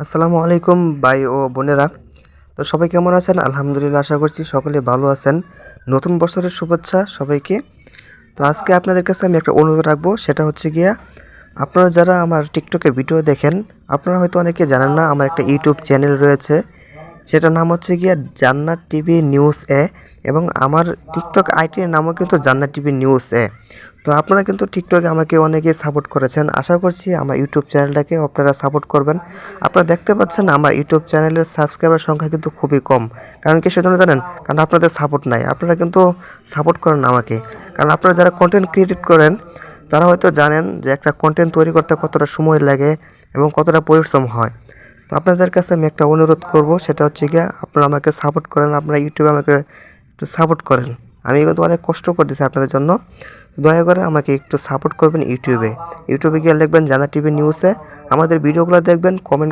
আসসালামু আলাইকুম ভাই ও বোনেরা। তো সবাই কেমন আছেন? আলহামদুলিল্লাহ, আশা করছি সকলে ভালো আছেন। নতুন বছরের শুভেচ্ছা সবাইকে। তো আজকে আপনাদের কাছে আমি একটা অনুরোধ রাখবো, সেটা হচ্ছে গিয়া আপনারা যারা আমার টিকটকে ভিডিও দেখেন, আপনারা হয়তো অনেকে জানেন না আমার একটা ইউটিউব চ্যানেল রয়েছে, সেটার নাম হচ্ছে গিয়া জান্নাত টিভি নিউজ এ, এবং আমার টিকটক আইটির নামও কিন্তু জান্নাত টিভি নিউজ এ। তো আপনারা কিন্তু টিকটকে আমাকে অনেকে সাপোর্ট করেছেন, আশা করছি আমার ইউটিউব চ্যানেলটাকে আপনারা সাপোর্ট করবেন। আপনারা দেখতে পাচ্ছেন আমার ইউটিউব চ্যানেলের সাবস্ক্রাইবার সংখ্যা কিন্তু খুবই কম। কারণ কি সেজন্য জানেন? কারণ আপনাদের সাপোর্ট নাই। আপনারা কিন্তু সাপোর্ট করেন না আমাকে, কারণ আপনারা যারা কন্টেন্ট ক্রিয়েট করেন তারা হয়তো জানেন যে একটা কন্টেন্ট তৈরি করতে কতটা সময় লাগে এবং কতটা পরিশ্রম হয়। তো আপনাদের কাছে আমি একটা অনুরোধ করব, সেটা হচ্ছে গিয়ে আপনারা আমাকে সাপোর্ট করেন, আপনারা ইউটিউবে আমাকে একটু সাপোর্ট করেন। আমি কিন্তু অনেক কষ্ট করতেছি আপনাদের জন্য। দয়া করে আমাকে একটু সাপোর্ট করবেন। ইউটিউবে গিয়ে লিখবেন জান্নাত টিভি নিউজে, আমাদের ভিডিওগুলো দেখবেন, কমেন্ট